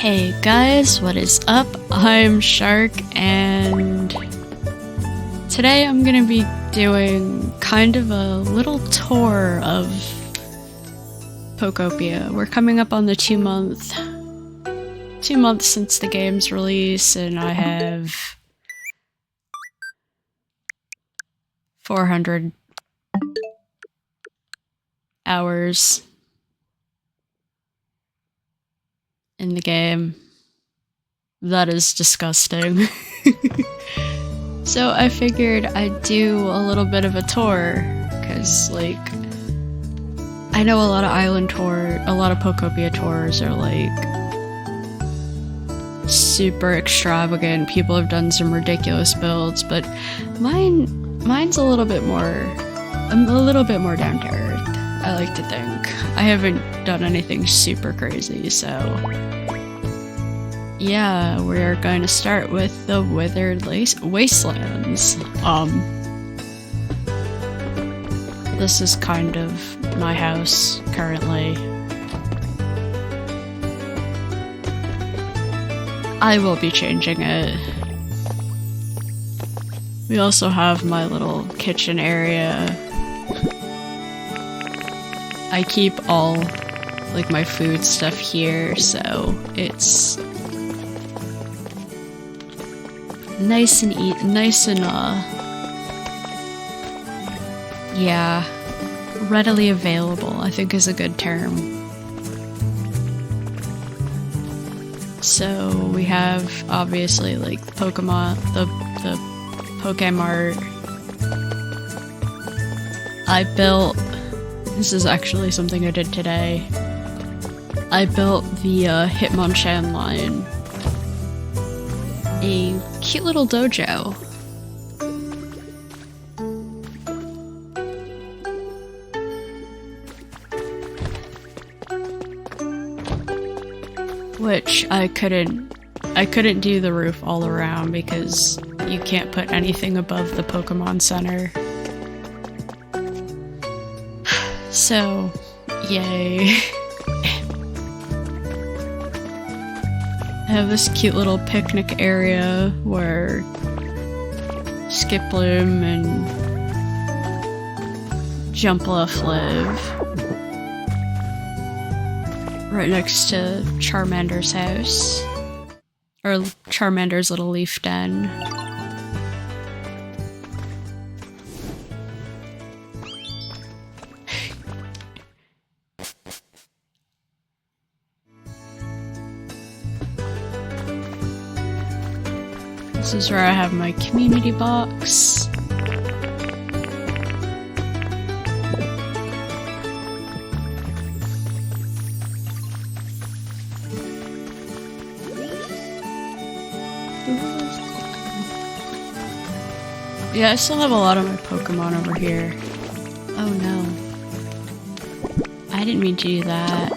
Hey guys, what is up? I'm Shark, and today I'm gonna be doing kind of a little tour of Pokopia. We're coming up on the 2 months since the game's release, and I have 400 hours in the game. That is disgusting. So I figured I'd do a little bit of a tour, because like I know a lot of Pokopia tours are like super extravagant. People have done some ridiculous builds, but mine's a little bit more down to earth, I like to think. I haven't done anything super crazy, so yeah, we're going to start with the Withered Wastelands. This is kind of my house currently. I will be changing it. We also have my little kitchen area. I keep all like my food stuff here, so it's nice and yeah, readily available, I think is a good term. So we have obviously like the Pokemart. This is actually something I did today. I built the Hitmonchan line. A cute little dojo. Which I couldn't do the roof all around because you can't put anything above the Pokemon Center. So, yay. I have this cute little picnic area where Skiploom and Jumpluff live. Right next to Charmander's house. Or Charmander's little leaf den. This is where I have my community box. Yeah, I still have a lot of my Pokemon over here. Oh no. I didn't mean to do that.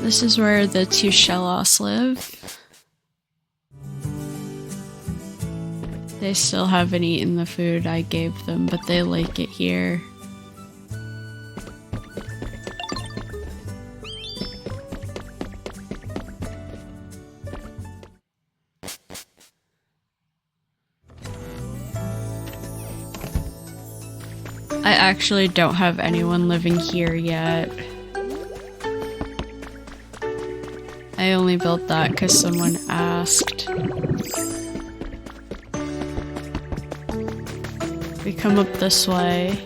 This is where the two Shellos live. They still haven't eaten the food I gave them, but they like it here. I actually don't have anyone living here yet. I only built that because someone asked. We come up this way.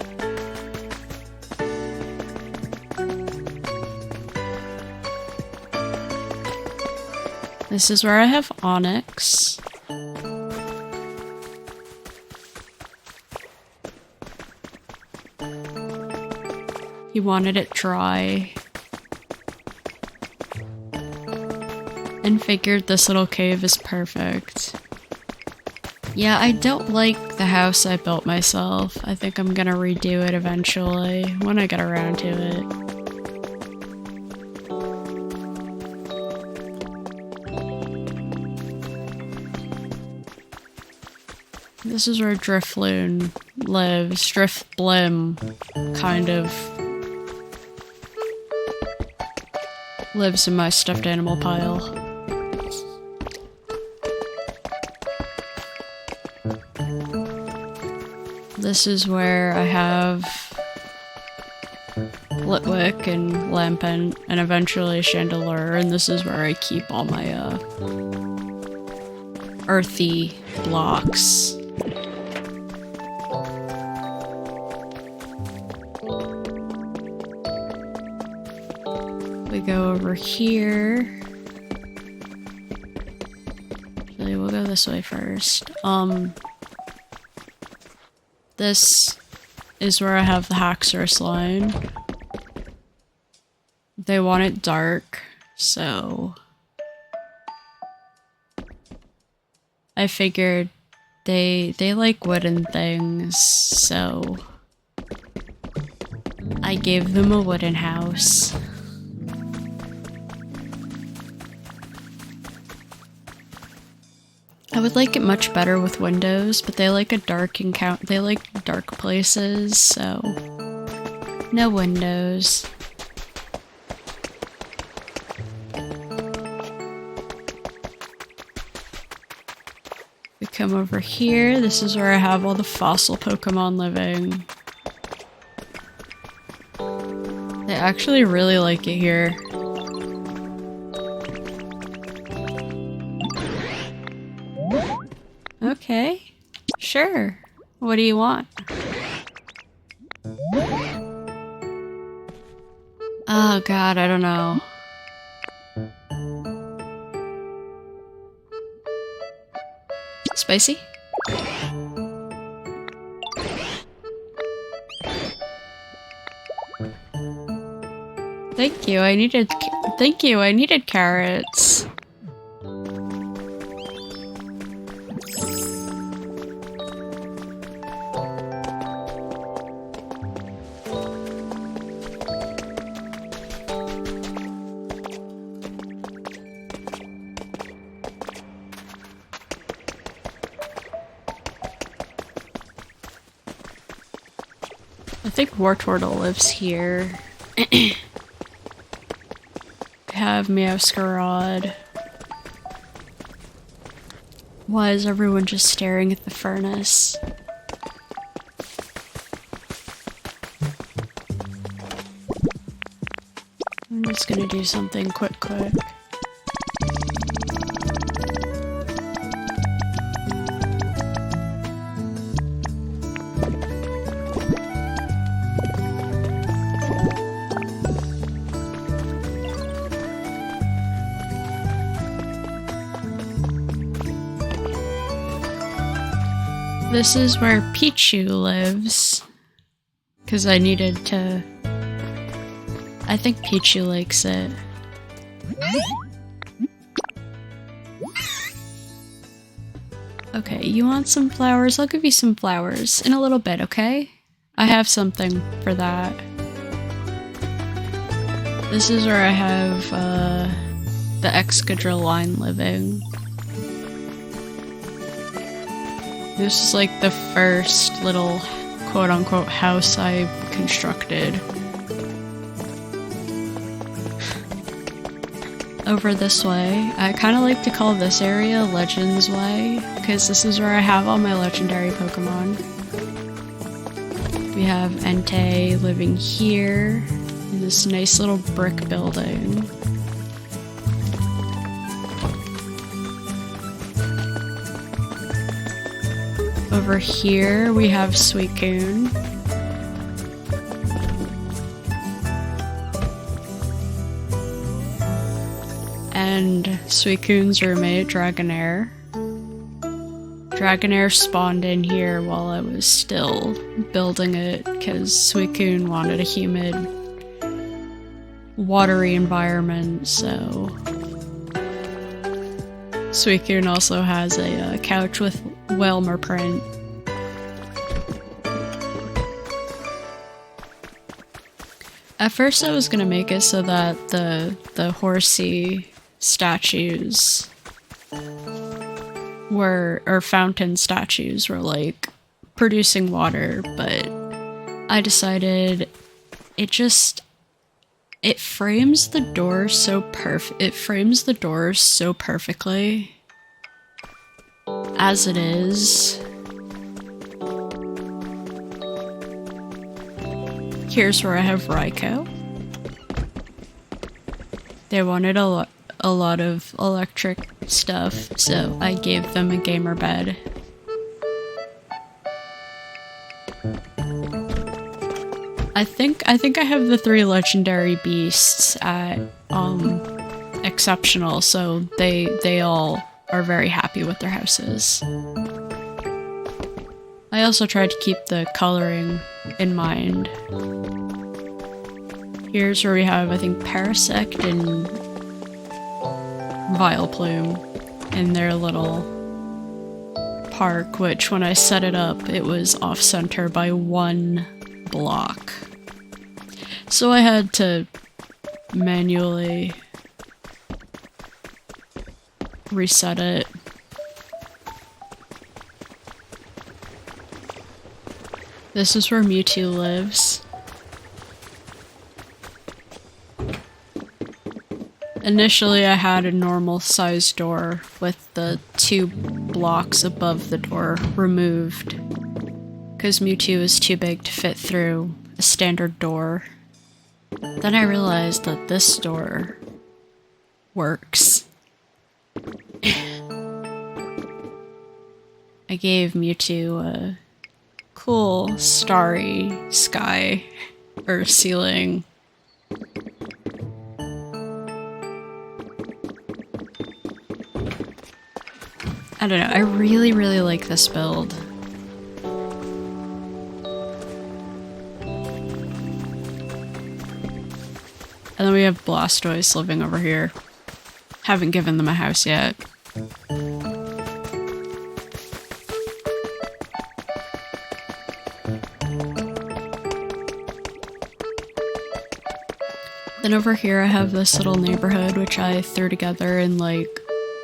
This is where I have Onyx. He wanted it dry. And figured this little cave is perfect. Yeah, I don't like the house I built myself. I think I'm gonna redo it eventually, when I get around to it. This is where Drifloon lives. Drifblim, kind of. lives in my stuffed animal pile. This is where I have Litwick and Lampent, and eventually Chandelure, and this is where I keep all my earthy blocks. We go over here. Actually, we'll go this way first. This is where I have the Haxorus line. They want it dark, so I figured they like wooden things, so I gave them a wooden house. I would like it much better with windows, but they like a dark they like dark places, so no windows. We come over here. This is where I have all the fossil Pokemon living. They actually really like it here. Okay, sure. What do you want? Oh god, I don't know. Spicy? Thank you, I needed carrots. I think Wartortle lives here. Have Meowscarad. Why is everyone just staring at the furnace? I'm just gonna do something quick. This is where Pichu lives, because I needed to... I think Pichu likes it. Okay, you want some flowers? I'll give you some flowers in a little bit, okay? I have something for that. This is where I have the Excadrill line living. This is like the first little quote-unquote house I constructed. Over this way, I kind of like to call this area Legends Way, because this is where I have all my legendary Pokemon. We have Entei living here, in this nice little brick building. Over here, we have Suicune. And Suicune's roommate, Dragonair. Dragonair spawned in here while I was still building it, because Suicune wanted a humid, watery environment, so... Suicune also has a couch with Wailmer print. At first I was gonna make it so that the horsey statues were, or fountain statues were like producing water, but I decided it It frames the door so perfectly as it is. Here's where I have Ryko. They wanted a lot of electric stuff, so I gave them a gamer bed. I think I have the 3 legendary beasts at exceptional, so they all are very happy with their houses. I also tried to keep the coloring in mind. Here's where we have, I think, Parasect and Vileplume in their little park, which when I set it up, it was off-center by 1 block. So I had to manually reset it. This is where Mewtwo lives. Initially I had a normal sized door with the 2 blocks above the door removed because Mewtwo is too big to fit through a standard door. Then I realized that this door works. I gave Mewtwo a cool starry sky or ceiling. I don't know, I really like this build. And then we have Blastoise living over here. Haven't given them a house yet. Then over here I have this little neighborhood which I threw together in like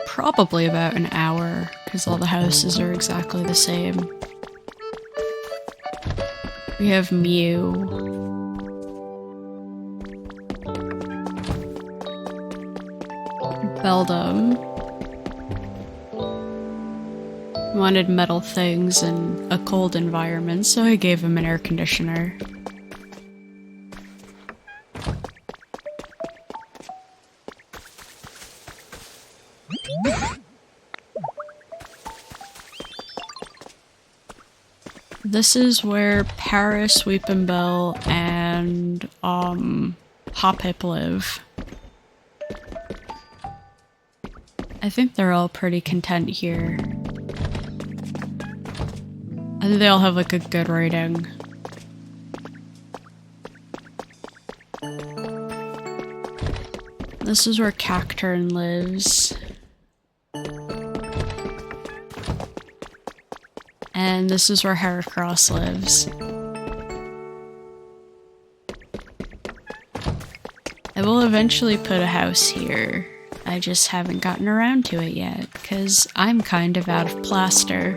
probably about an hour because all the houses are exactly the same. We have Mew. Beldum wanted metal things in a cold environment, so I gave him an air conditioner. This is where Paris, Weepinbell, and Hoppip live. I think they're all pretty content here. I think they all have like a good rating. This is where Cacturn lives. And this is where Heracross lives. I will eventually put a house here. I just haven't gotten around to it yet, because I'm kind of out of plaster.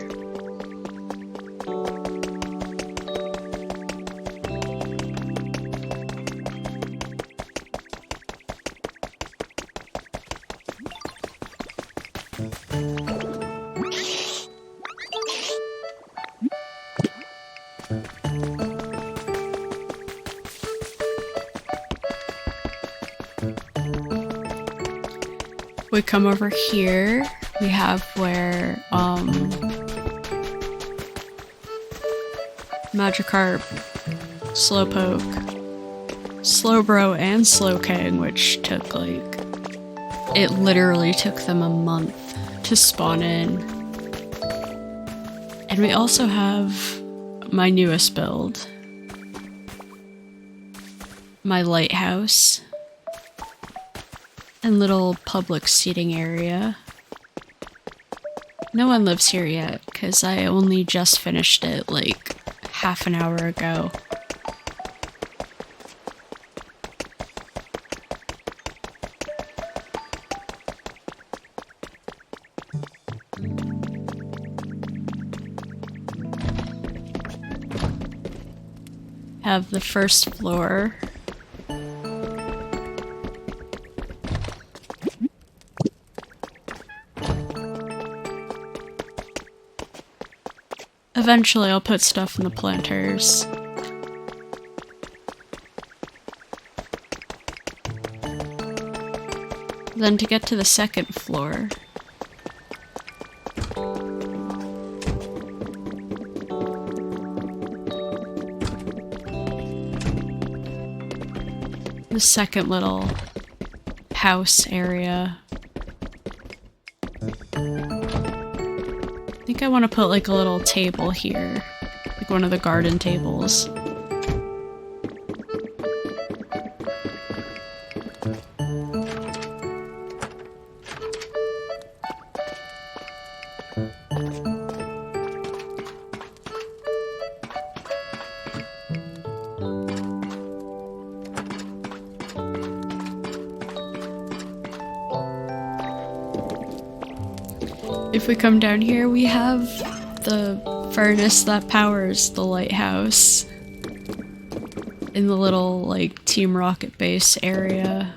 We come over here, we have where, Magikarp, Slowpoke, Slowbro, and Slowking, which took like, it literally took them a month to spawn in. And we also have my newest build, my lighthouse. And little public seating area. No one lives here yet, because I only just finished it like half an hour ago. Have the first floor. Eventually I'll put stuff in the planters. Then to get to the second floor, the second little house area. I think I want to put like a little table here, like one of the garden tables. If we come down here, we have the furnace that powers the lighthouse in the little, like, Team Rocket base area,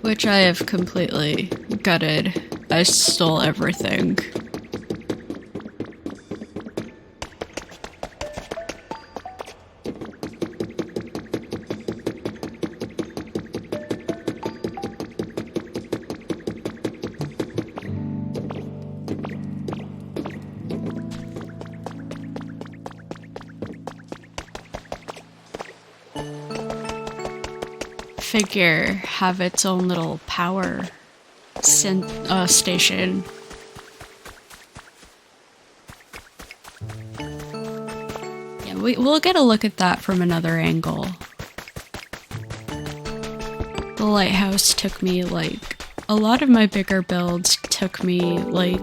which I have completely gutted. I stole everything. Figure have its own little power station. Yeah, we'll get a look at that from another angle. The lighthouse took me like a lot of my bigger builds took me like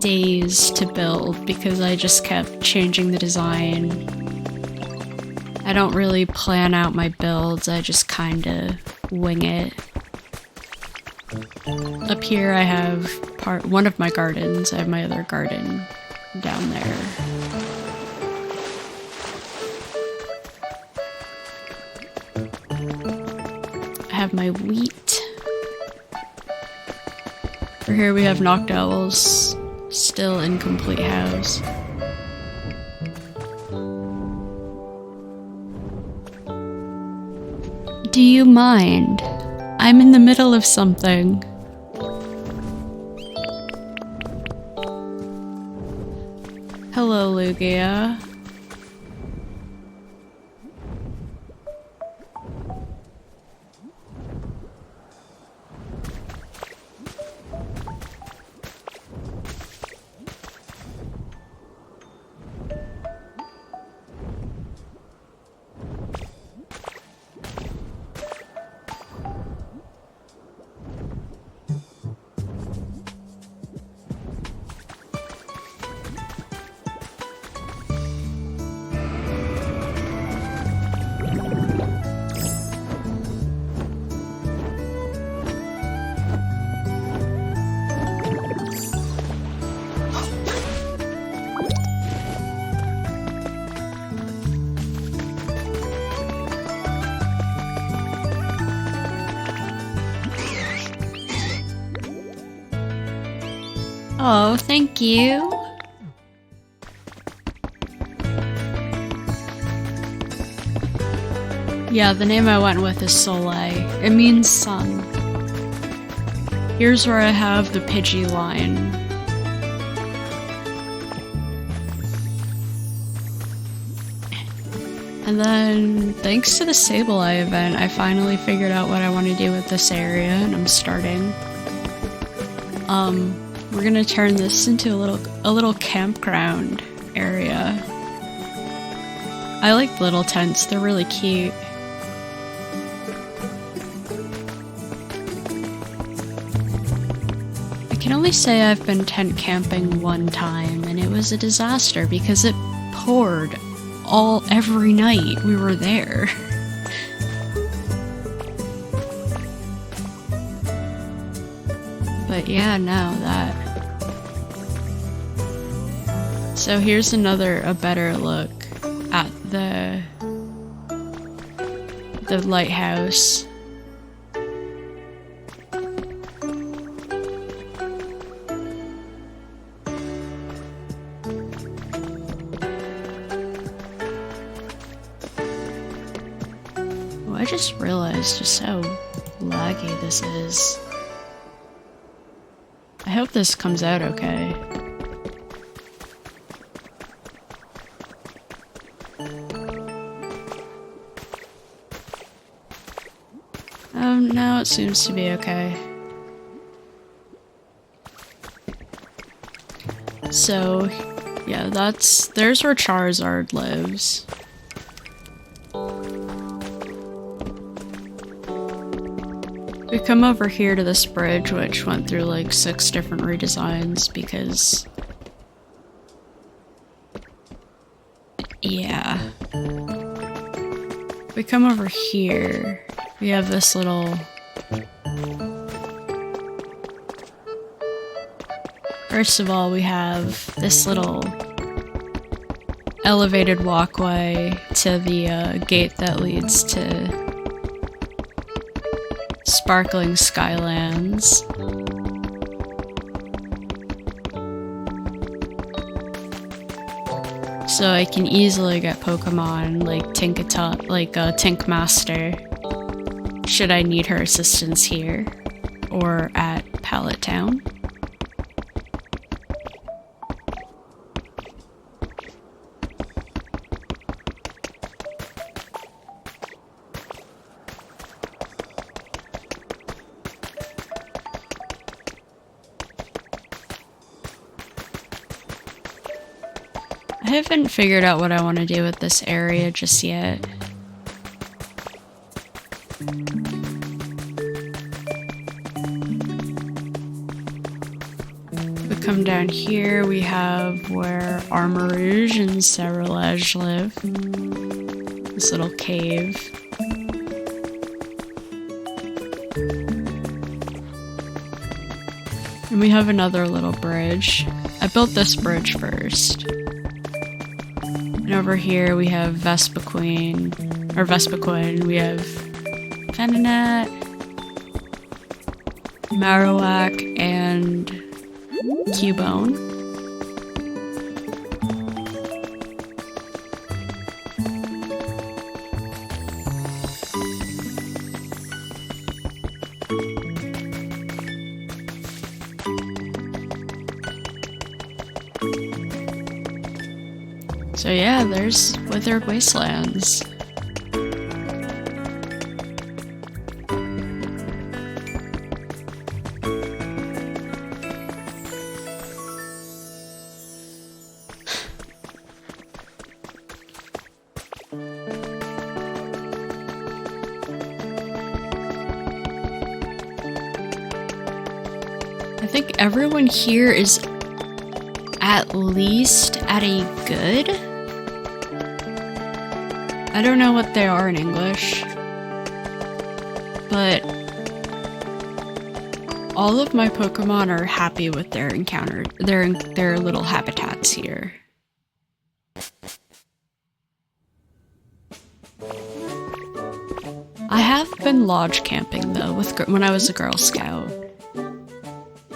days to build because I just kept changing the design. I don't really plan out my builds, I just kinda wing it. Up here I have one of my gardens, I have my other garden down there. I have my wheat. For here we have Noctowl's still incomplete house. Do you mind? I'm in the middle of something. Hello, Lugia. Oh, thank you. Yeah, the name I went with is Soleil. It means sun. Here's where I have the Pidgey line. And then, thanks to the Sableye event, I finally figured out what I want to do with this area, and I'm starting. We're gonna turn this into a little campground area. I like little tents, they're really cute. I can only say I've been tent camping one time, and it was a disaster because it poured every night we were there. But yeah, no, that. So here's a better look at the lighthouse. I just realized just how laggy this is. I hope this comes out okay. No, it seems to be okay. So, yeah, there's where Charizard lives. We come over here to this bridge, which went through like 6 different redesigns because... yeah. We come over here. We have this little... First of all, we have this little elevated walkway to the gate that leads to Sparkling Skylands. So I can easily get Pokemon like Tink Master, should I need her assistance here or at Pallet Town. I haven't figured out what I want to do with this area just yet. We come down here, we have where Armarouge and Cerulege live. This little cave. And we have another little bridge. I built this bridge first. And over here we have Vespiquen, we have Venonat, Marowak, and Cubone. So yeah, there's Withered Wastelands. I think everyone here is at least at a good. I don't know what they are in English, but all of my Pokemon are happy with their their little habitats here. I have been lodge camping though when I was a Girl Scout.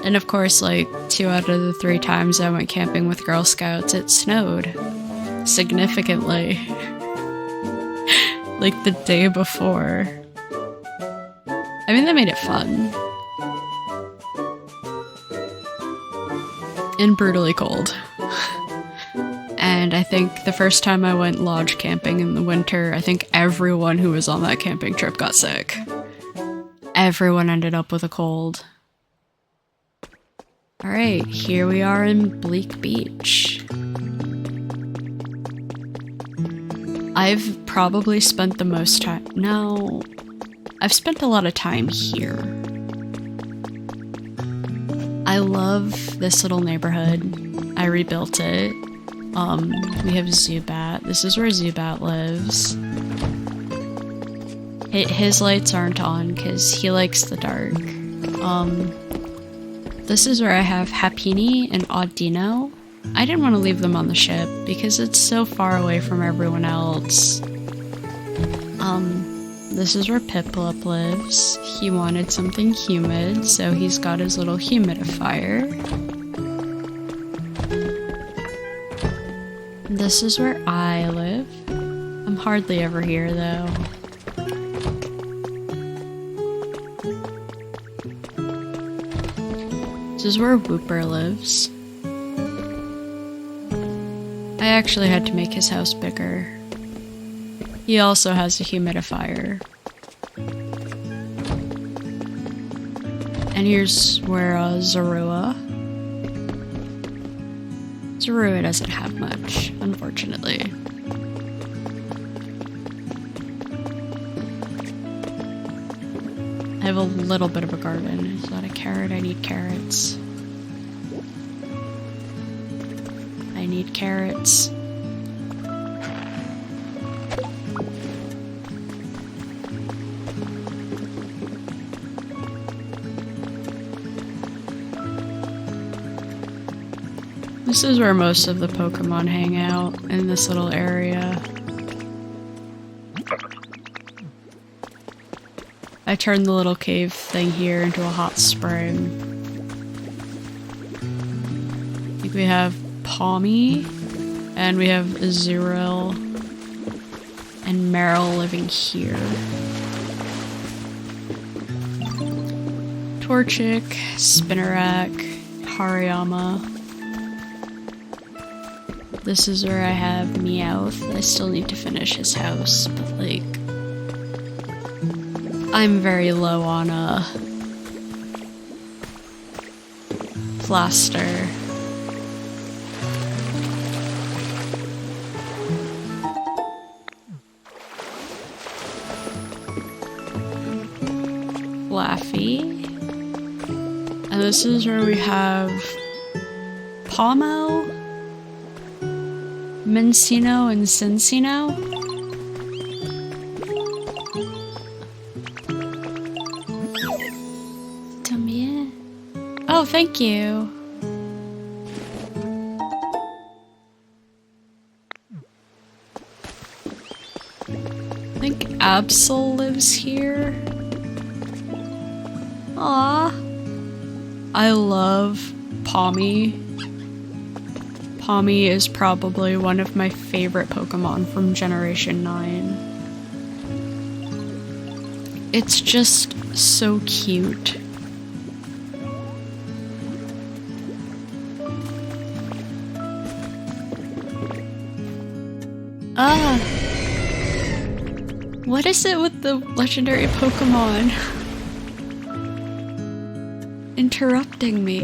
And of course, like 2 out of the 3 times I went camping with Girl Scouts, it snowed significantly. Like the day before. I mean, that made it fun. And brutally cold. And I think the first time I went lodge camping in the winter, I think everyone who was on that camping trip got sick. Everyone ended up with a cold. Alright, here we are in Bleak Beach. I've probably spent the most time... No, I've spent a lot of time here. I love this little neighborhood. I rebuilt it. We have Zubat. This is where Zubat lives. His lights aren't on because he likes the dark. This is where I have Happiny and Audino. I didn't want to leave them on the ship because it's so far away from everyone else. This is where Piplup lives. He wanted something humid, so he's got his little humidifier. This is where I live. I'm hardly ever here though. is where Whooper lives. I actually had to make his house bigger. He also has a humidifier. And here's where Zorua. Zorua doesn't have much, unfortunately. I have a little bit of a garden. Is that a carrot? I need carrots. I need carrots. This is where most of the Pokemon hang out, in this little area. I turned the little cave thing here into a hot spring. I think we have Palmy, and we have Azurill and Meryl living here. Torchic, Spinarak, Hariyama. This is where I have Meowth. I still need to finish his house, but like, I'm very low on plaster. Laffy. And this is where we have Palmo, Mincino, and Cincino. Come here. Oh, thank you. I think Absol lives here. Aww. I love Palmy. Palmy is probably one of my favorite Pokemon from Generation 9. It's just so cute. What is it with the legendary Pokemon interrupting me?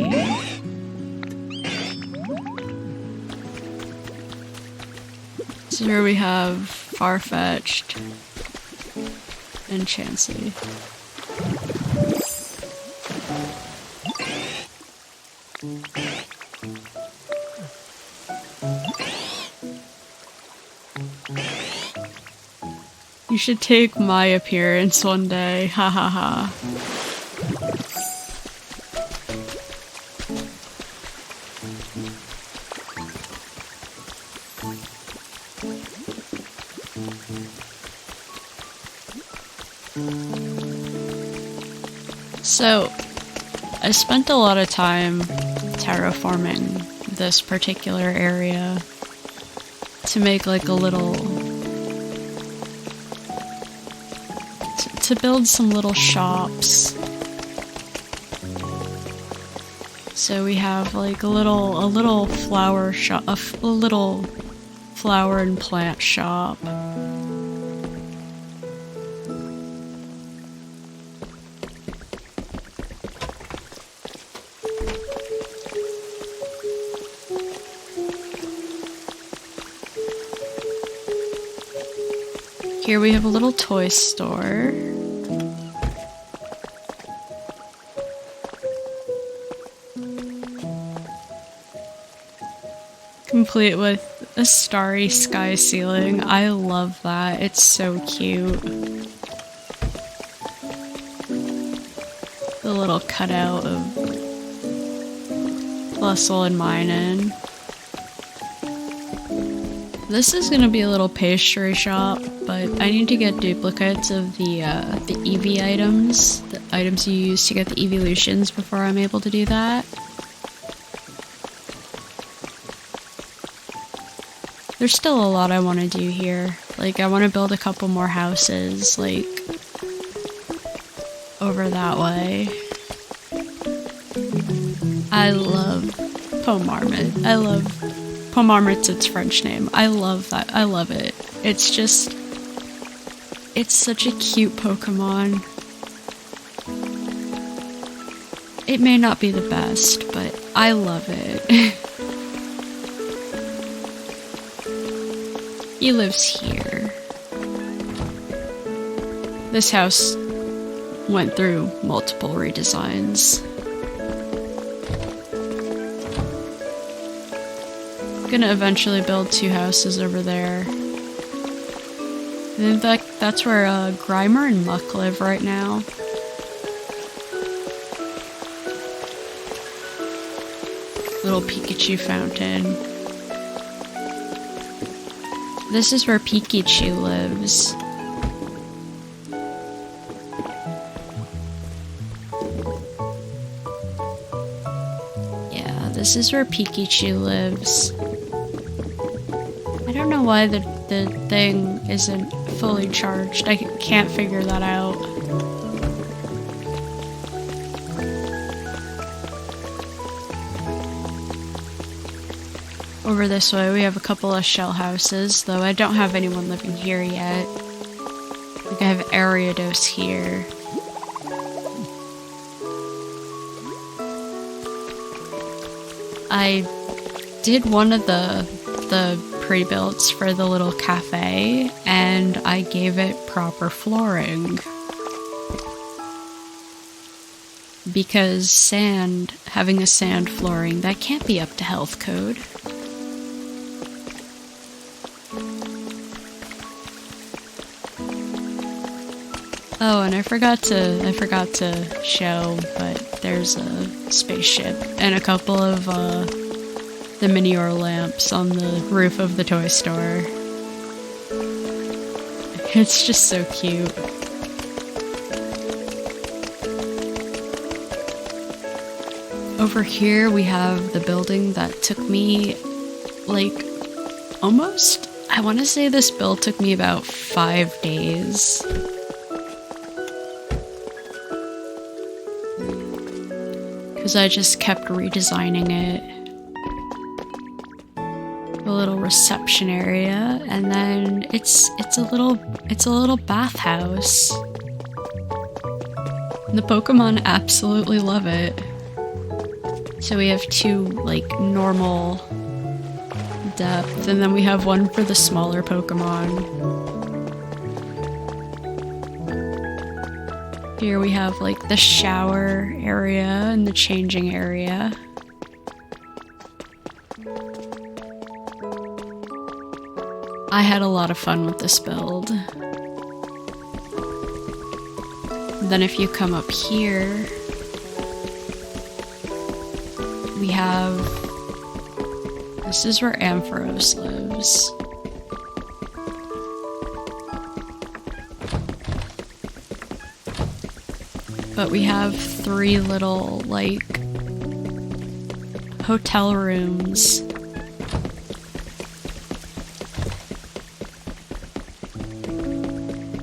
This is where we have Farfetch'd and Chansey. You should take my appearance one day, ha ha ha. So, I spent a lot of time terraforming this particular area to make like a little... to build some little shops. So we have like a little flower shop, a little flower and plant shop. Here we have a little toy store. Complete with a starry sky ceiling. I love that. It's so cute. The little cutout of Plusle and Minun. This is gonna be a little pastry shop, but I need to get duplicates of the EV items, the items you use to get the evolutions before I'm able to do that. There's still a lot I want to do here. Like, I want to build a couple more houses, like, over that way. I love Pomarmot. I love Pomarmot's its French name. I love that. I love it. It's just... It's such a cute Pokemon. It may not be the best, but I love it. He lives here. This house went through multiple redesigns. Gonna eventually build 2 houses over there. And that's where Grimer and Muck live right now. Little Pikachu fountain. This is where Pikachu lives. Yeah, this is where Pikachu lives. I don't know why the thing isn't fully charged. I can't figure that out. Over this way we have a couple of shell houses, though I don't have anyone living here yet. Like I have Ariados here. I did one of the pre-builts for the little cafe, and I gave it proper flooring. Because sand, having a sand flooring, that can't be up to health code. Oh, and I forgot to show, but there's a spaceship and a couple of the Minior lamps on the roof of the toy store. It's just so cute. Over here we have the building that took me, like, almost, I want to say this build took me about 5 days. Because I just kept redesigning it. A little reception area, and then it's a little bathhouse. And the Pokemon absolutely love it. So we have 2 like normal depth, and then we have one for the smaller Pokemon. Here we have like the shower area and the changing area. I had a lot of fun with this build. Then if you come up here, we have... This is where Ampharos lives. But we have 3 little, like, hotel rooms.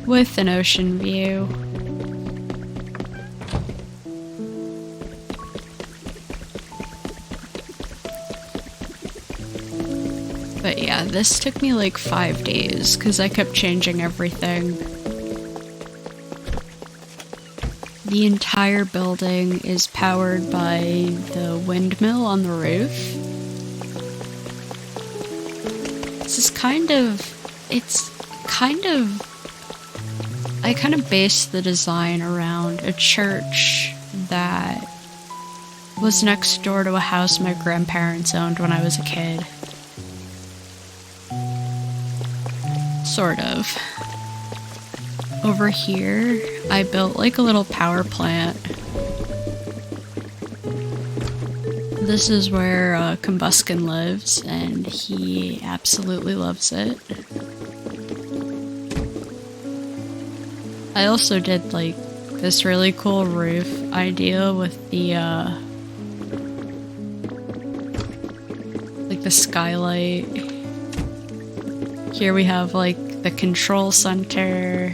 With an ocean view. But yeah, this took me like 5 days because I kept changing everything. The entire building is powered by the windmill on the roof. I kind of based the design around a church that was next door to a house my grandparents owned when I was a kid. Sort of. Over here, I built like a little power plant. This is where Combuskin lives, and he absolutely loves it. I also did like this really cool roof idea with the like the skylight. Here we have like the control center.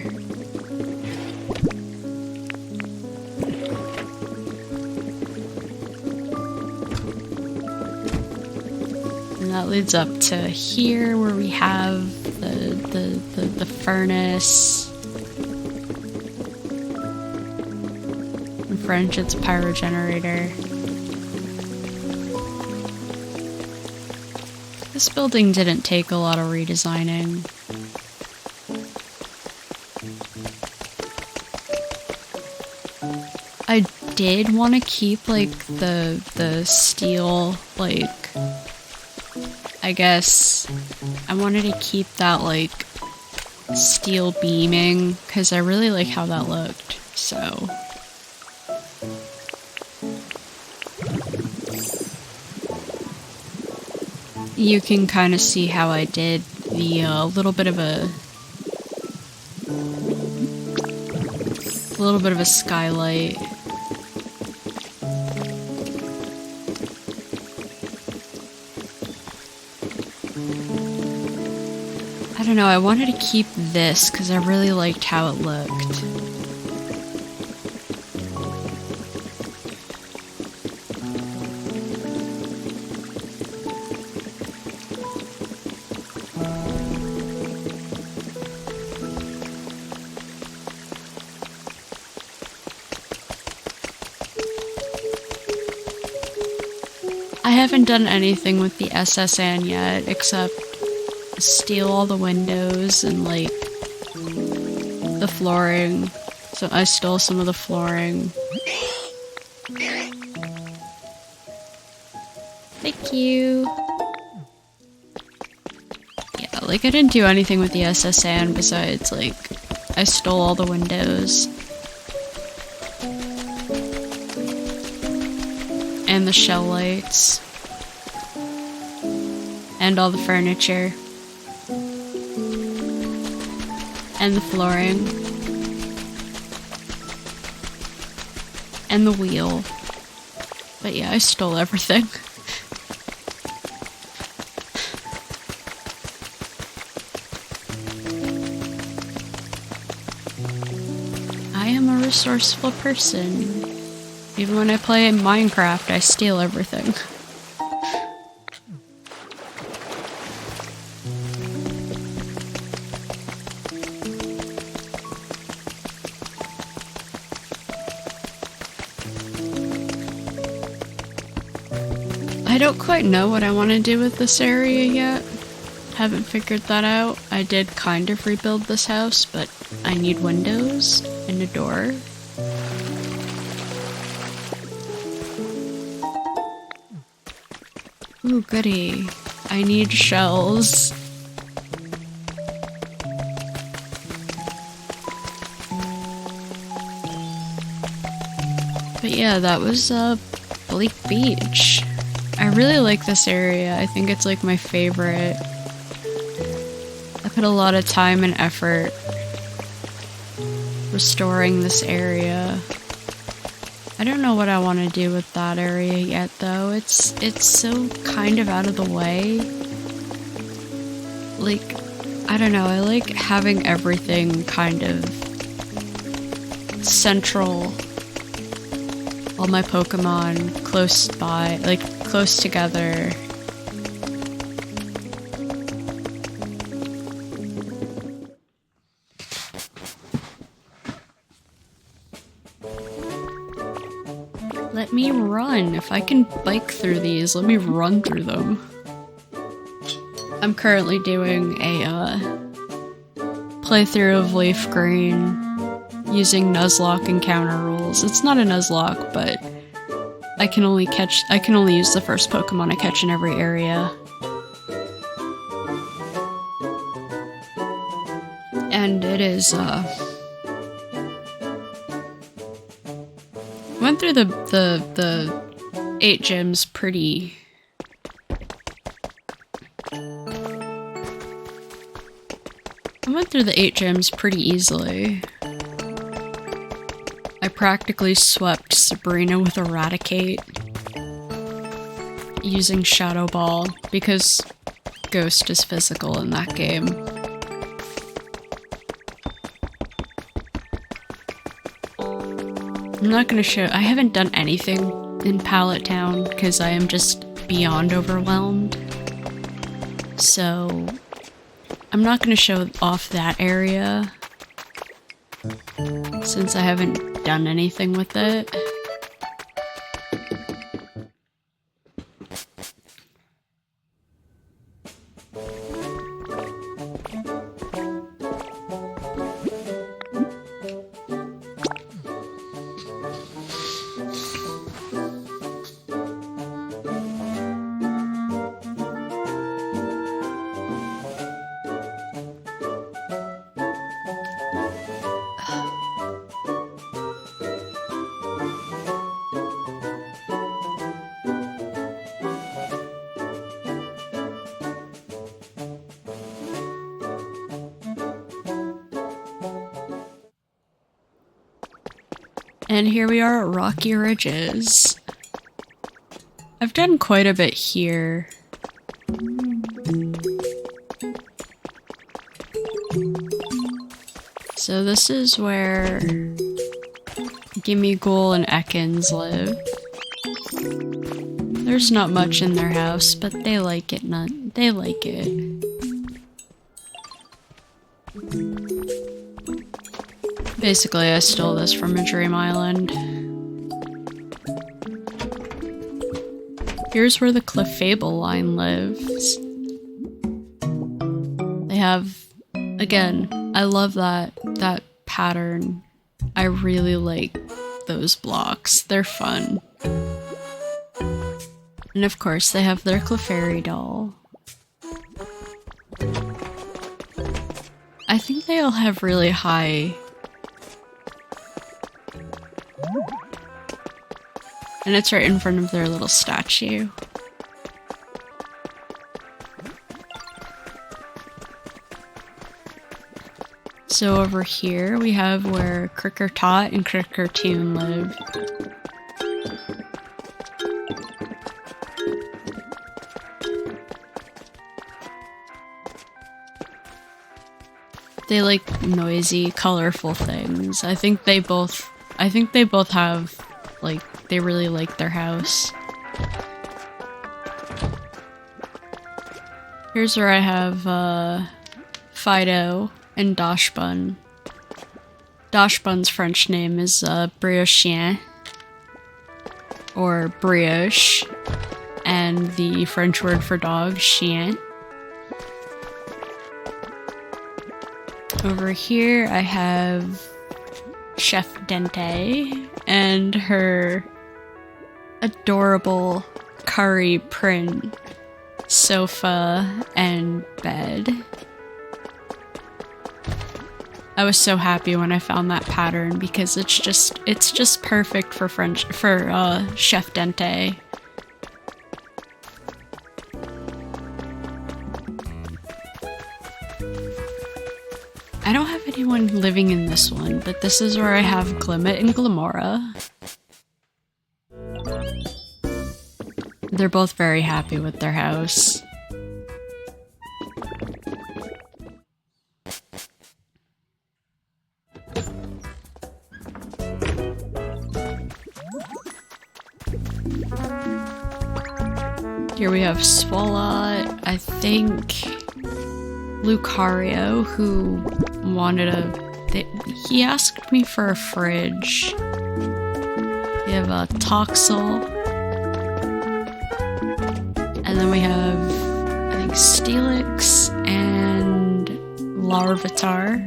leads up to here where we have the furnace. In French, it's pyro generator. This building didn't take a lot of redesigning. I did want to keep like the steel, like, I guess I wanted to keep that like steel beaming because I really like how that looked, so. You can kind of see how I did the little bit of a skylight. I don't know, I wanted to keep this because I really liked how it looked. I haven't done anything with the SSN yet, except steal all the windows and like the flooring. So I stole some of the flooring. Thank you. Yeah, like I didn't do anything with the SSN besides like I stole all the windows. And the shell lights. And all the furniture. And the flooring. And the wheel. But yeah, I stole everything. I am a resourceful person. Even when I play in Minecraft, I steal everything. I don't quite know what I want to do with this area yet. Haven't figured that out. I did kind of rebuild this house, but I need windows and a door. Ooh, goody. I need shells. But yeah, that was Bleak Beach. I really like this area. I think it's like my favorite. I put a lot of time and effort restoring this area. I don't know what I want to do with that area yet, though. It's so kind of out of the way. Like, I don't know, I like having everything kind of central. All my Pokemon close by, like, close together. Let me run. If I can bike through these, let me run through them. I'm currently doing a playthrough of Leaf Green using Nuzlocke encounter rules. It's not a Nuzlocke, but I can only use the first Pokemon I catch in every area. And it is, went through the 8 gyms pretty... I went through the 8 gyms pretty easily. I practically swept Sabrina with Eradicate using Shadow Ball because Ghost is physical in that game. I'm not gonna show- I haven't done anything in Pallet Town because I am just beyond overwhelmed. So I'm not going to show off that area since I haven't done anything with it. And here we are at Rocky Ridges. I've done quite a bit here. So this is where Gimme Ghoul and Ekans live. There's not much in their house, but they like it. They like it. Basically, I stole this from a Dream Island. Here's where the Clefable line lives. They have, again, I love that pattern. I really like those blocks. They're fun. And of course, they have their Clefairy doll. I think they all have really high... And it's right in front of their little statue. So over here we have where Crickertot and Crickertoon live. They like noisy, colorful things. I think they both have, like, they really like their house. Here's where I have Fido and Dashbun. Dashbun's French name is Briochien, or brioche, and the French word for dog, chien. Over here I have Chef Dente and her adorable curry print sofa and bed. I was so happy when I found that pattern because it's just perfect for Chef Dente. I don't have anyone living in this one, but this is where I have Glimmet and Glamora. They're both very happy with their house. Here we have Swalot, I think Lucario, who wanted he asked me for a fridge. We have a Toxel. And then we have, I think, Steelix and Larvitar.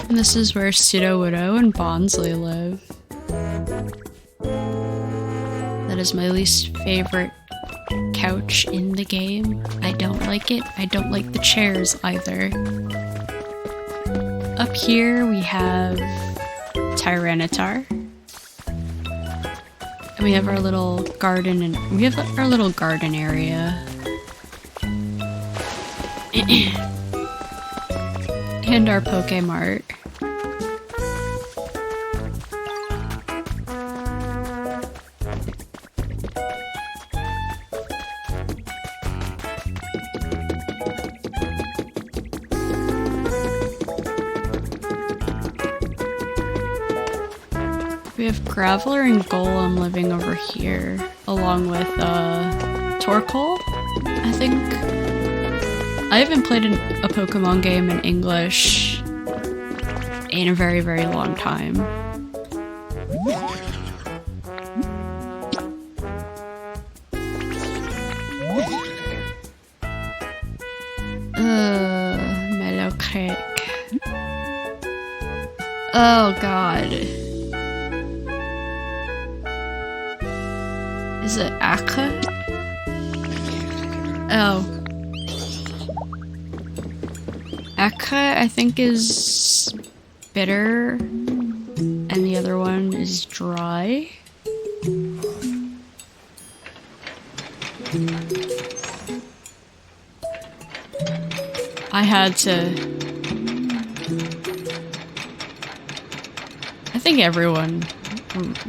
And this is where Sudowoodo and Bonsly live. That is my least favorite couch in the game. I don't like it. I don't like the chairs either. Up here we have Tyranitar. And we have our little garden area. And our Pokemart. We We have Graveler and Golem living over here, along with Torkoal, I think. I haven't played a Pokemon game in English in a very, very long time. Mellow Creek. Oh god. Is it Akka? Oh. Akka, I think, is bitter, and the other one is dry. I had to... I think everyone,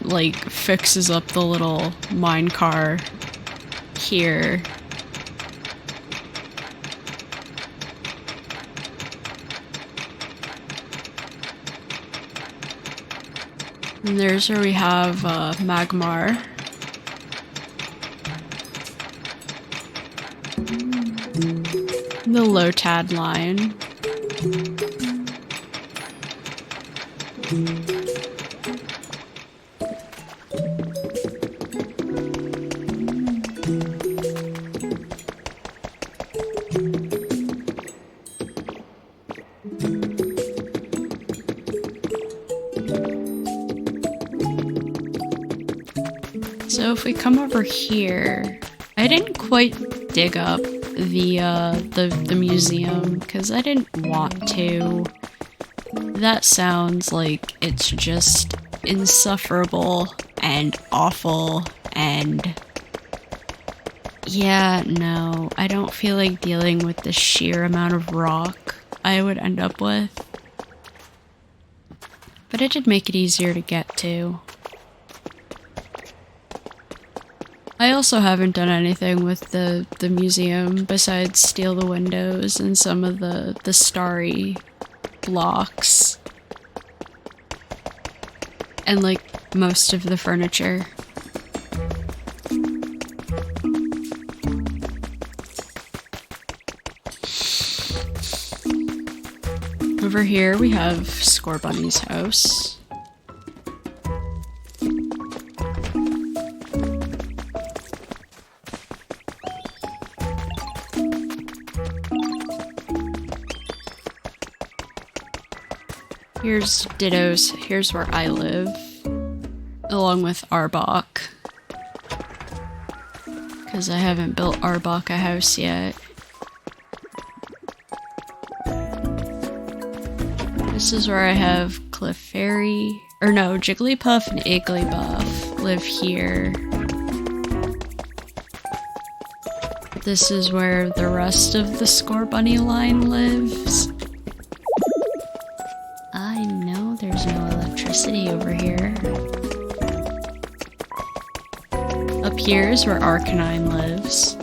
like, fixes up the little mine car here. And there's where we have Magmar. The Lotad line. So if we come over here, I didn't quite dig up the museum because I didn't want to. That sounds like it's just insufferable and awful, and yeah, no, I don't feel like dealing with the sheer amount of rock I would end up with. But it did make it easier to get to. I also haven't done anything with the museum besides steal the windows and some of the starry blocks. And like most of the furniture. Over here we have Scorbunny's house. Here's Ditto's, here's where I live, along with Arbok. Because I haven't built Arbok a house yet. This is where I have Clefairy, or no, Jigglypuff and Igglybuff live here. This is where the rest of the Scorbunny line lives. I know there's no electricity over here. Up here is where Arcanine lives.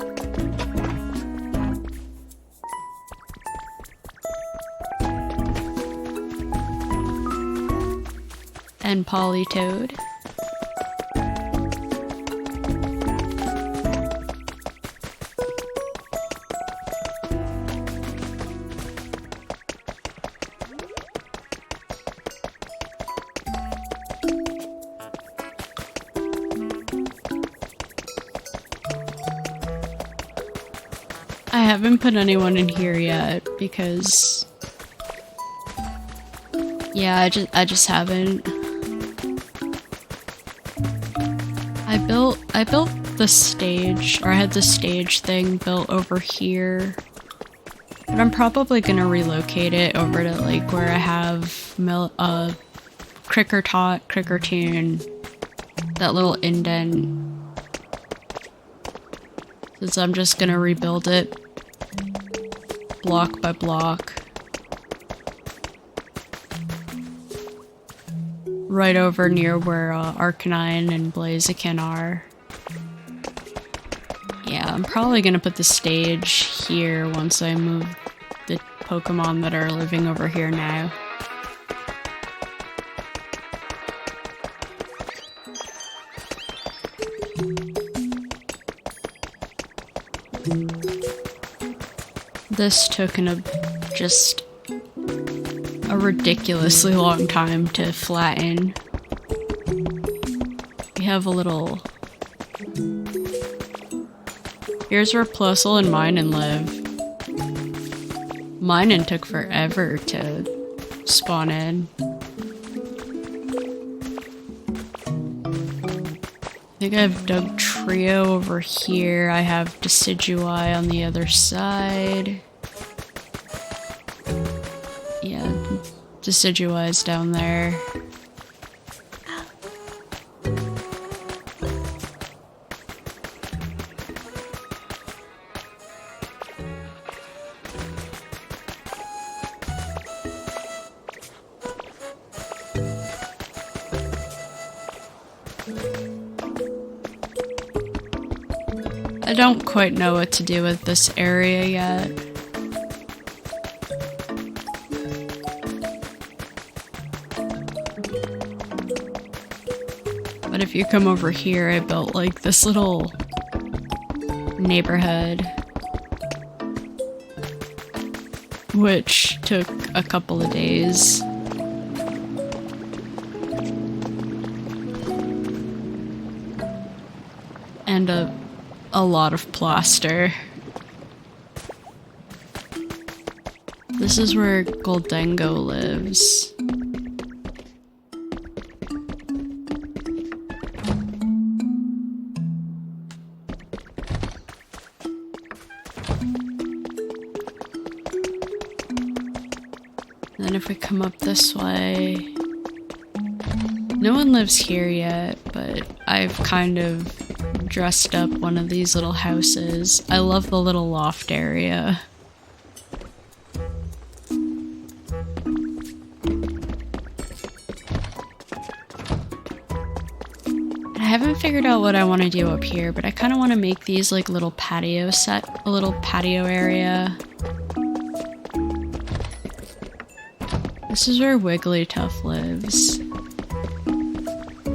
And Politoed. I haven't put anyone in here yet because yeah, I just haven't. I built the stage, or I had the stage thing built over here. But I'm probably gonna relocate it over to like where I have Crickertoon, that little indent. Since I'm just gonna rebuild it block by block. Right over near where Arcanine and Blaziken are. Yeah, I'm probably gonna put the stage here once I move the Pokemon that are living over here now. This took just a ridiculously long time to flatten. We have a little... Here's where Plossel and Minen live. Minen took forever to spawn in. I think I've dug Trio over here. I have Decidui on the other side. Yeah, Decidui is down there. I don't quite know what to do with this area yet. But if you come over here, I built like this little neighborhood, which took a couple of days. And a lot of plaster. This is where Goldengo lives. And then if we come up this way, no one lives here yet, but I've kind of dressed up one of these little houses. I love the little loft area. I haven't figured out what I want to do up here, but I kind of want to make these like little patio a little patio area. This is where Wigglytuff lives.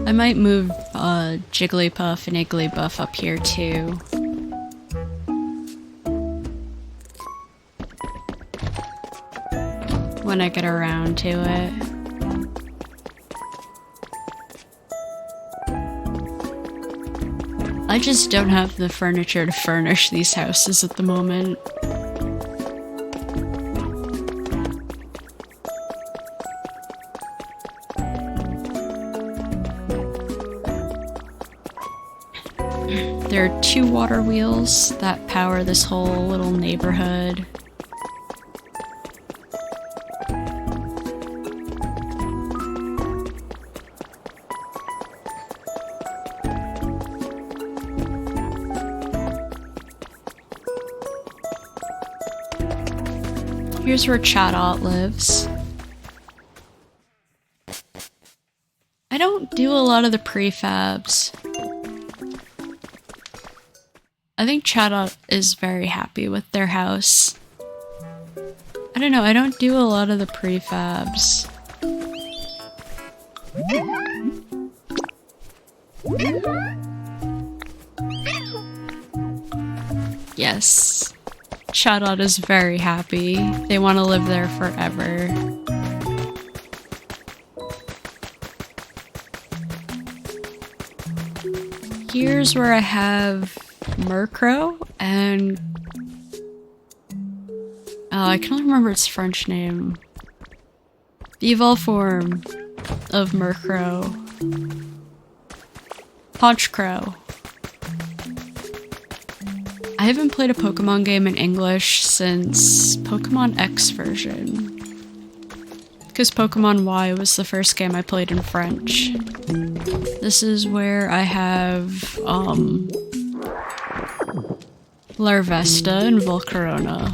I might move Jigglypuff and Igglybuff up here too. When I get around to it. I just don't have the furniture to furnish these houses at the moment. There are 2 water wheels that power this whole little neighborhood. Here's where Chatot lives. I don't do a lot of the prefabs. I think Chatot is very happy with their house. I don't know, I don't do a lot of the prefabs. Yes. Chatot is very happy. They want to live there forever. Here's where I have Murkrow and... oh, I can't remember its French name. The evolved form of Murkrow. Honchkrow. I haven't played a Pokemon game in English since Pokemon X version. Because Pokemon Y was the first game I played in French. This is where I have, Larvesta and Volcarona.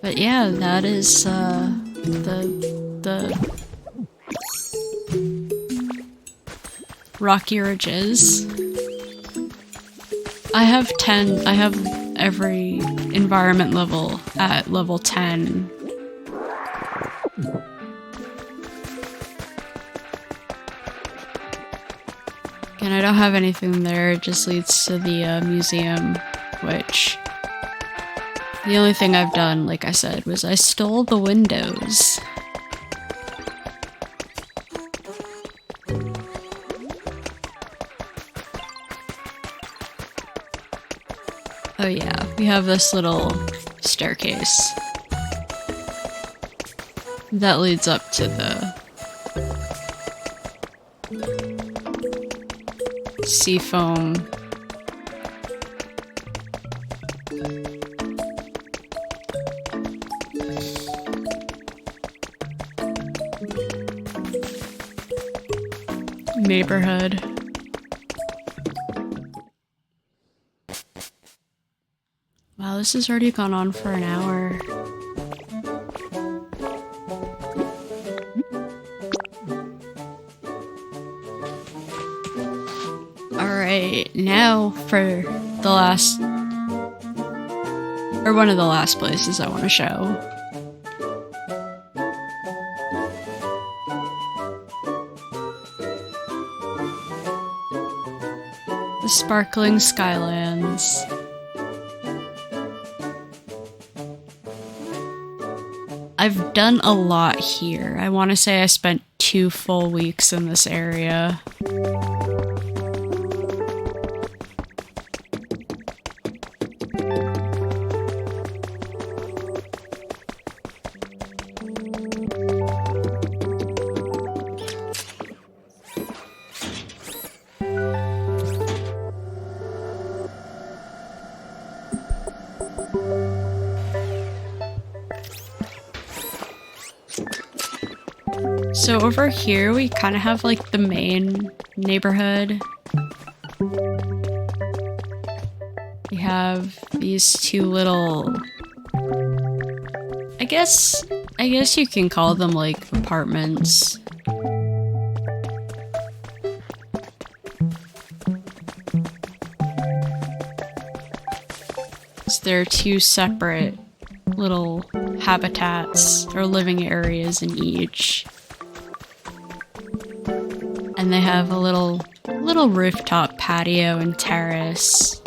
But yeah, that is, the Rocky Ridges. I have every environment level at level 10. And I don't have anything there, it just leads to the museum, which... The only thing I've done, like I said, was I stole the windows. Oh yeah, we have this little staircase that leads up to the seafoam. Neighborhood. Wow, this has already gone on for an hour. Alright, now for the last... or one of the last places I want to show. The Sparkling Skylands. I've done a lot here. I want to say I spent 2 full weeks in this area. So over here we kind of have like the main neighborhood. We have these 2 little... I guess you can call them like apartments. So there are 2 separate little habitats or living areas in each. And they have a little rooftop patio and terrace.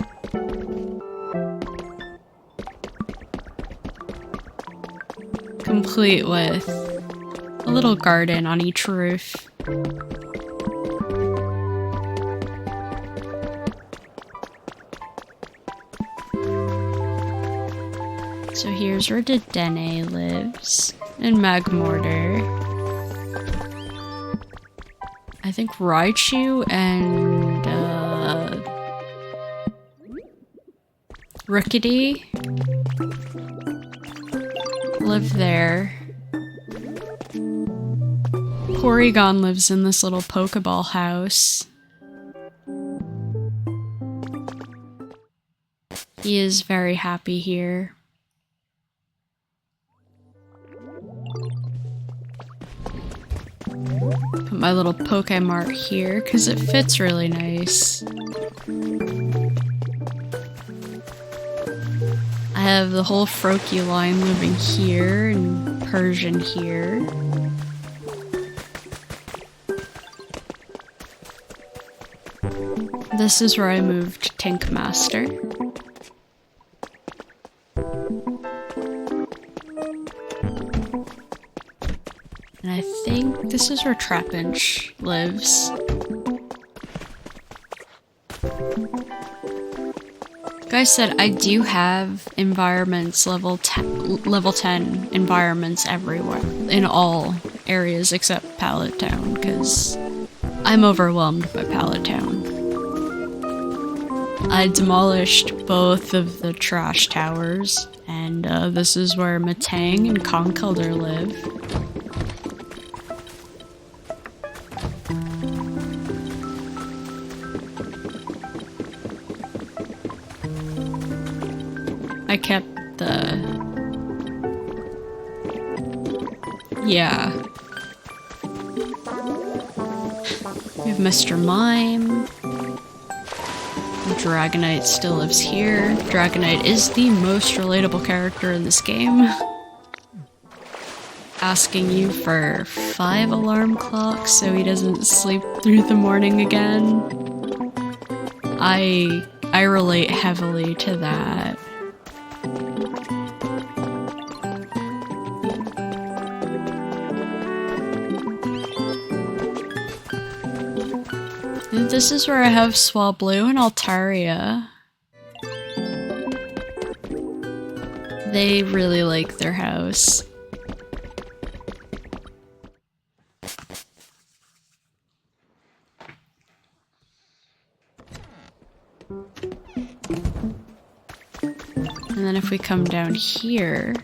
Complete with a little garden on each roof. So here's where Dedenne lives, in Magmortar. I think Raichu and Rickety live there. Porygon lives in this little Pokeball house. He is very happy here. Put my little Pokemart here because it fits really nice. I have the whole Froakie line living here and Persian here. This is where I moved Tinkmaster. And I think this is where Trapinch lives. Like I said, I do have environments, level 10 environments everywhere, in all areas except Pallet Town, because I'm overwhelmed by Pallet Town. I demolished both of the trash towers, and this is where Matang and Conkeldurr live. I kept the... yeah. We have Mr. Mime. Dragonite still lives here. Dragonite is the most relatable character in this game. Asking you for 5 alarm clocks so he doesn't sleep through the morning again. I relate heavily to that. This is where I have Swablu and Altaria. They really like their house. And then if we come down here,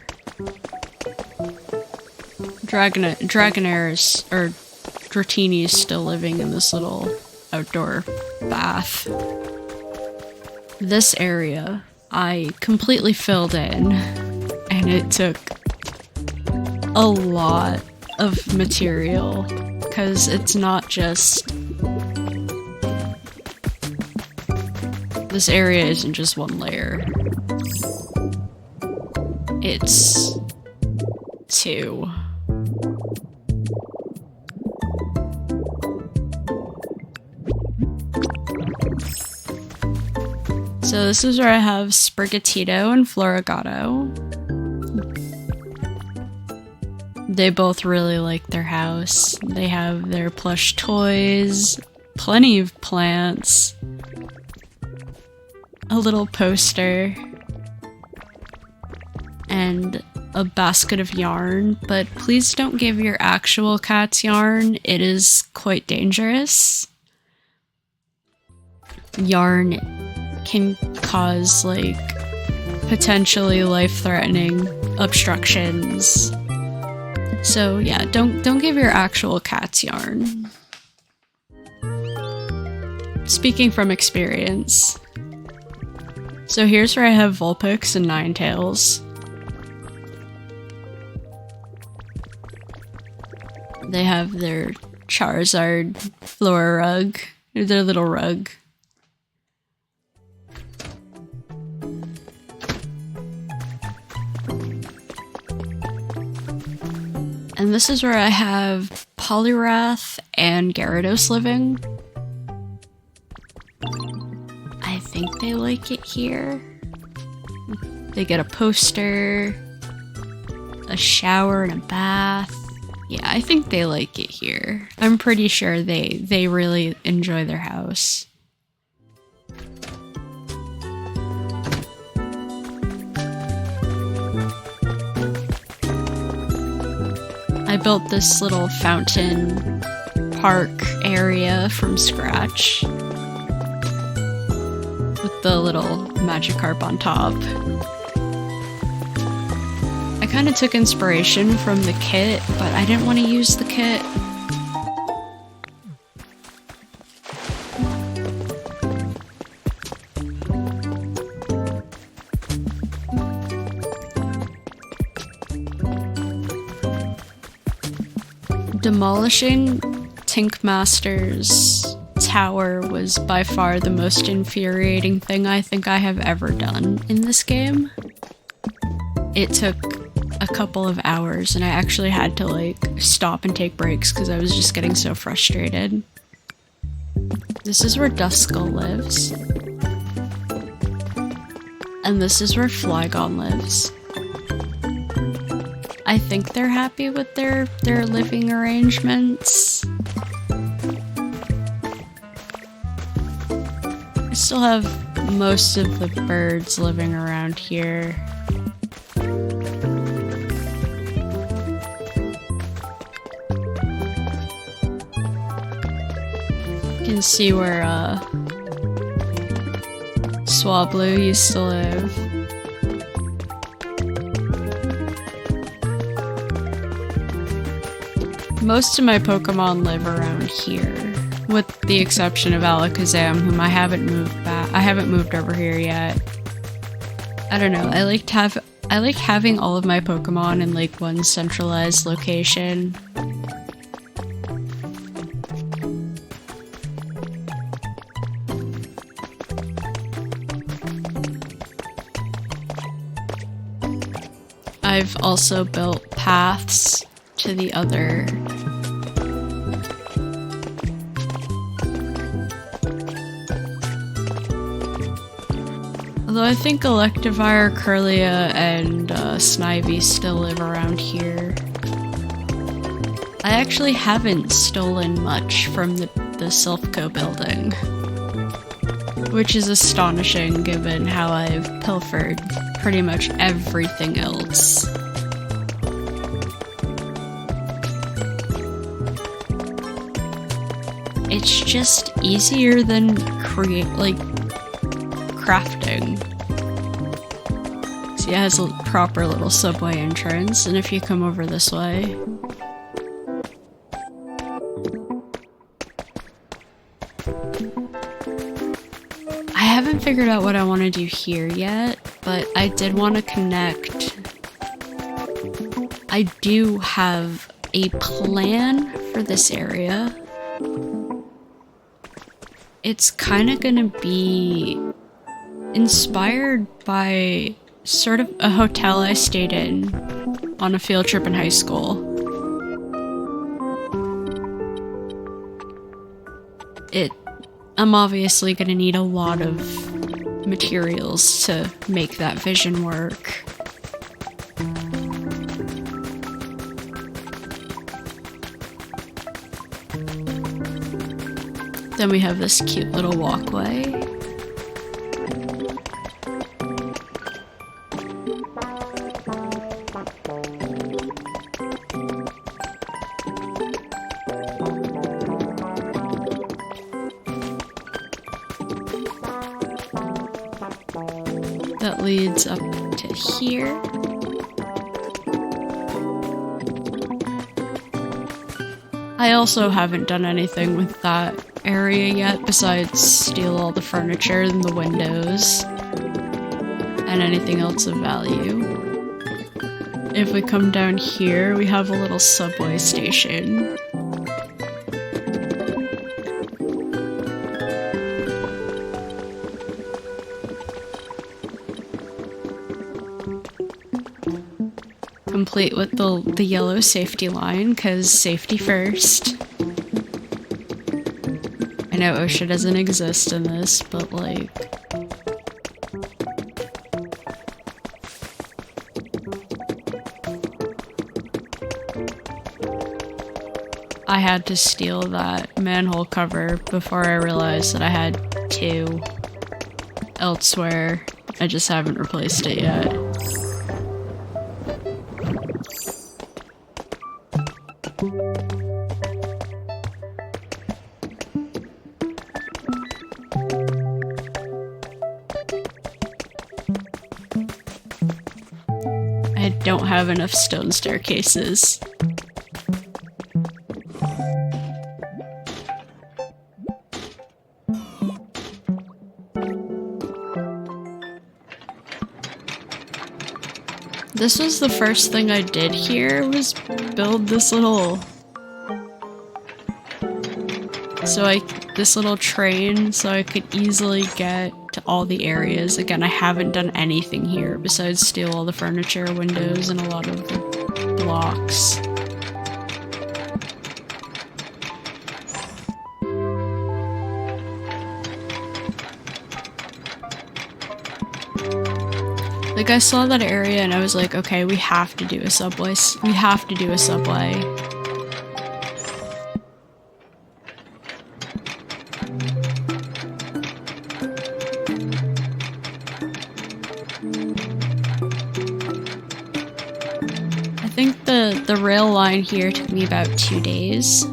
Dragonair's, or Dratini is still living in this little outdoor bath. This area I completely filled in, and it took a lot of material because it's not just, this area isn't just one layer, it's two. So this is where I have Sprigatito and Florigato. They both really like their house. They have their plush toys, plenty of plants, a little poster, and a basket of yarn, but please don't give your actual cats yarn. It is quite dangerous. Yarn can cause, like, potentially life-threatening obstructions. So yeah, don't give your actual cats yarn. Speaking from experience. So here's where I have Vulpix and Ninetails. They have their Charizard floor rug, their little rug. And this is where I have Poliwrath and Gyarados living. I think they like it here. They get a poster, a shower and a bath. Yeah, I think they like it here. I'm pretty sure they really enjoy their house. I built this little fountain park area from scratch with the little Magikarp on top. I kind of took inspiration from the kit, but I didn't want to use the kit. Demolishing Tinkmaster's tower was by far the most infuriating thing I think I have ever done in this game. It took a couple of hours and I actually had to, like, stop and take breaks because I was just getting so frustrated. This is where Duskull lives. And this is where Flygon lives. I think they're happy with their living arrangements. I still have most of the birds living around here. You can see where Swablu used to live. Most of my Pokemon live around here, with the exception of Alakazam, whom I haven't moved over here yet. I don't know, I like having all of my Pokemon in, like, one centralized location. I've also built paths to the other Although I think Electivire, Curlia, and Snivy still live around here. I actually haven't stolen much from the Silphco building, which is astonishing given how I've pilfered pretty much everything else. It's just easier than crafting. See, it has a proper little subway entrance, and if you come over this way, I haven't figured out what I want to do here yet, but I did want to connect. I do have a plan for this area. It's kind of gonna be inspired by sort of a hotel I stayed in on a field trip in high school. I'm obviously gonna need a lot of materials to make that vision work. Then we have this cute little walkway. That leads up to here. I also haven't done anything with that area yet besides steal all the furniture and the windows and anything else of value. If we come down here, we have a little subway station. Complete with the yellow safety line, because safety first. I know OSHA doesn't exist in this, but like... I had to steal that manhole cover before I realized that I had two elsewhere. I just haven't replaced it yet. I don't have enough stone staircases. This was the first thing I did here, was build this little... this little train so I could easily get to all the areas. Again, I haven't done anything here besides steal all the furniture, windows, and a lot of the blocks. Like, I saw that area and I was like, okay, we have to do a subway. We have to do a subway. I think the rail line here took me about 2 days.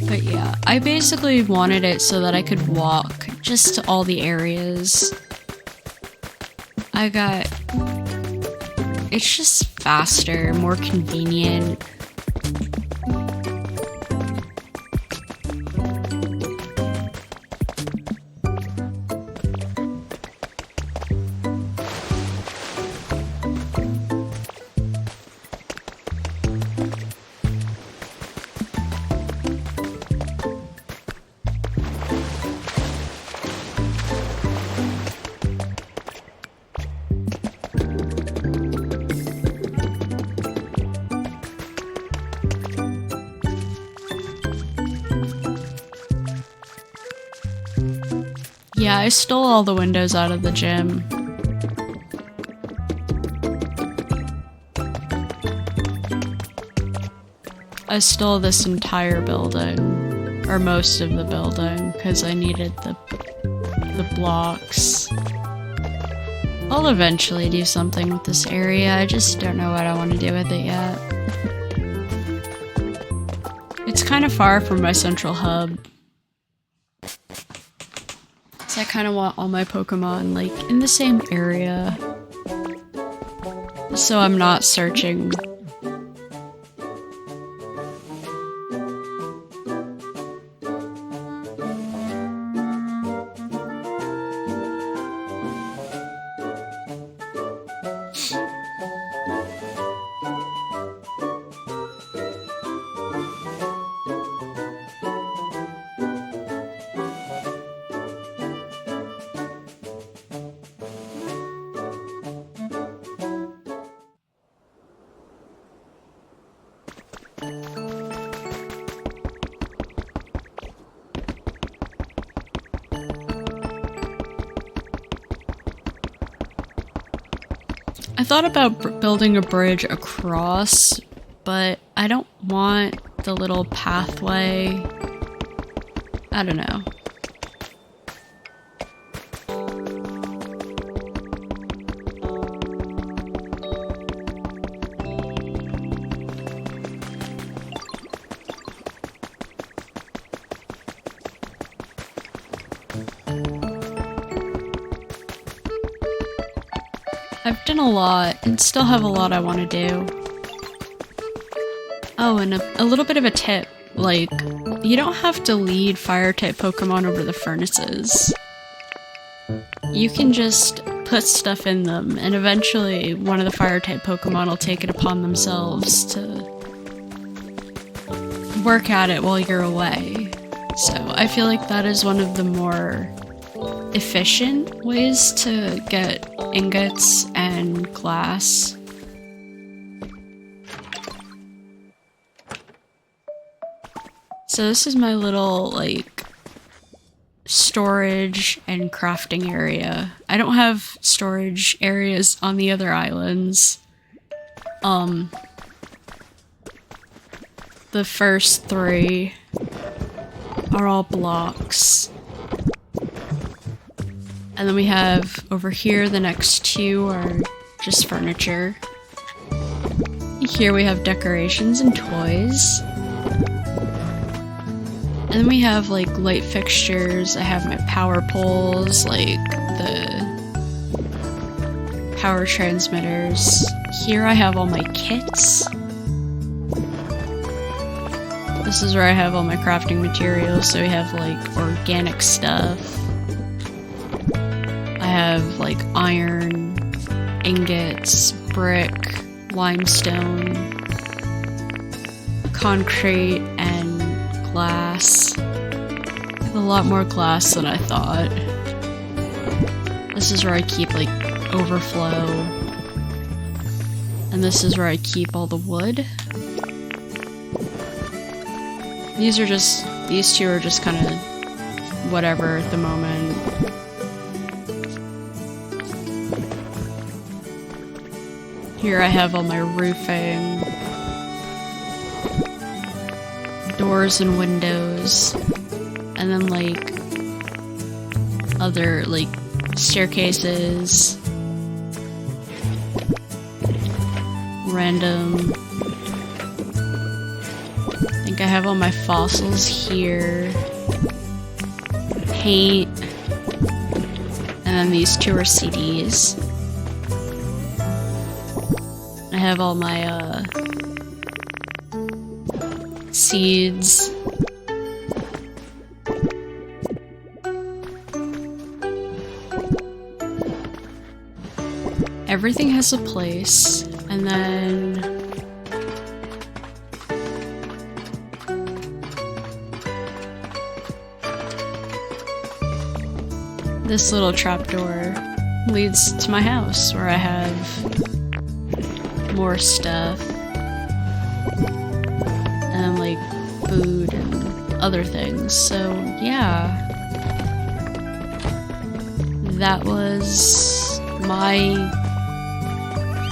But yeah, I basically wanted it so that I could walk just to all the areas. It's just faster, more convenient. Yeah, I stole all the windows out of the gym. I stole this entire building, or most of the building, because I needed the blocks. I'll eventually do something with this area, I just don't know what I want to do with it yet. It's kind of far from my central hub. So I kind of want all my Pokemon, like, in the same area. So I'm not searching. I thought about building a bridge across, but I don't want the little pathway. I don't know. I've done a lot, and still have a lot I want to do. Oh, and a little bit of a tip, like, you don't have to lead fire-type Pokemon over the furnaces. You can just put stuff in them, and eventually one of the fire-type Pokemon will take it upon themselves to work at it while you're away. So I feel like that is one of the more efficient ways to get ingots and glass. So this is my little, like, storage and crafting area. I don't have storage areas on the other islands. The first 3 are all blocks. And then we have over here, the next 2 are just furniture. Here we have decorations and toys. And then we have like light fixtures. I have my power poles, like the power transmitters. Here I have all my kits. This is where I have all my crafting materials. So we have like organic stuff. I have like iron, ingots, brick, limestone, concrete, and glass. I have a lot more glass than I thought. This is where I keep like overflow. And this is where I keep all the wood. These 2 are just kind of whatever at the moment. Here I have all my roofing, doors and windows, and then like other like staircases, random. I think I have all my fossils here, paint, and then these 2 are CDs. I have all my seeds. Everything has a place, and then this little trapdoor leads to my house where I have more stuff and like food and other things. So yeah, that was my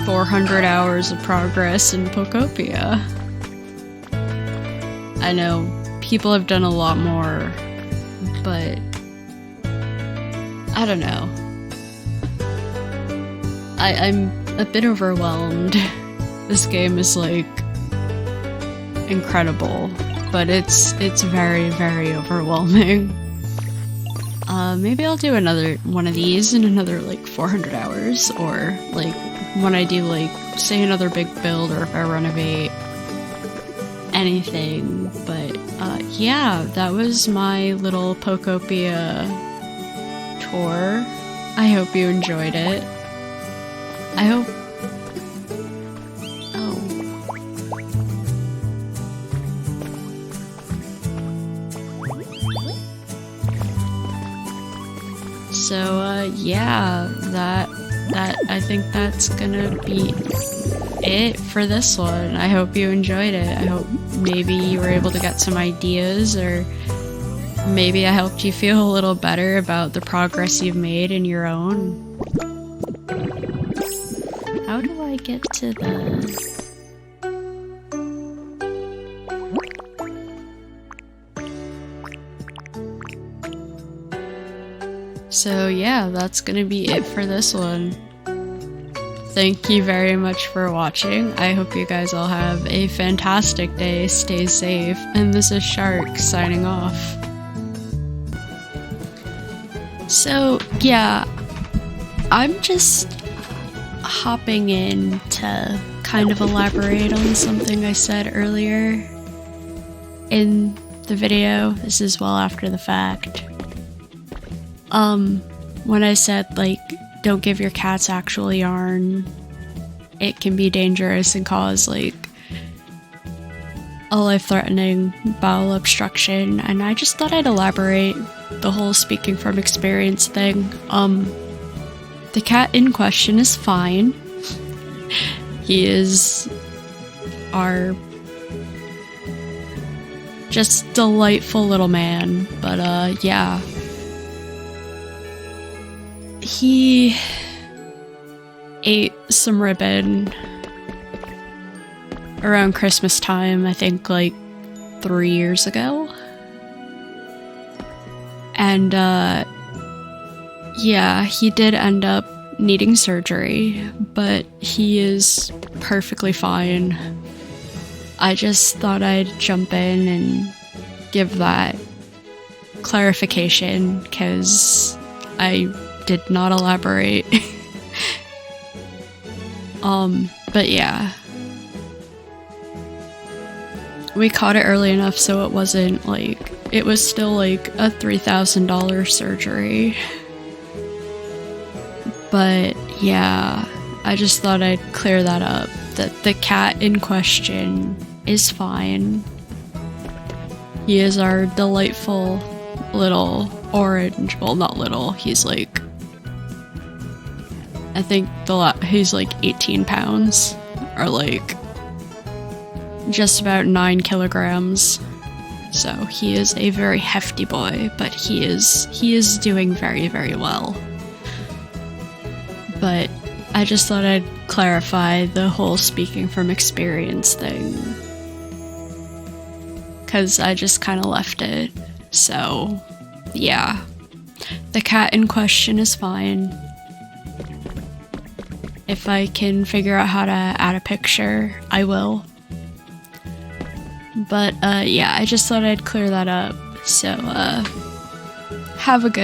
400 hours of progress in Pokopia. I know people have done a lot more, but I don't know. I'm a bit overwhelmed. This game is like incredible, but it's very, very overwhelming. Maybe I'll do another one of these in another like 400 hours, or like when I do like say another big build, or if I renovate anything. But yeah, that was my little Pokopia tour. I hope you enjoyed it. I hope... Oh. So, yeah, that I think that's gonna be it for this one. I hope you enjoyed it. I hope maybe you were able to get some ideas, or maybe I helped you feel a little better about the progress you've made in your own. How do I get to the... So yeah, that's gonna be it for this one. Thank you very much for watching. I hope you guys all have a fantastic day, stay safe, and this is Shark signing off. So yeah, I'm just hopping in to kind of elaborate on something I said earlier in the video. This is well after the fact. When I said, like, don't give your cats actual yarn, it can be dangerous and cause, like, a life-threatening bowel obstruction, and I just thought I'd elaborate the whole speaking from experience thing. The cat in question is fine. He is our just delightful little man, but yeah. He ate some ribbon around Christmas time, I think like 3 years ago. And yeah, he did end up needing surgery, but he is perfectly fine. I just thought I'd jump in and give that clarification, because I did not elaborate. But yeah. We caught it early enough so it wasn't like, it was still like a $3,000 surgery. But yeah, I just thought I'd clear that up, that the cat in question is fine. He is our delightful little orange, well, not little, he's like, I think he's like 18 pounds, or like just about 9 kilograms. So he is a very hefty boy, but he is doing very, very well. But I just thought I'd clarify the whole speaking from experience thing, because I just kind of left it. So yeah, the cat in question is fine. If I can figure out how to add a picture, I will. But yeah, I just thought I'd clear that up. So have a good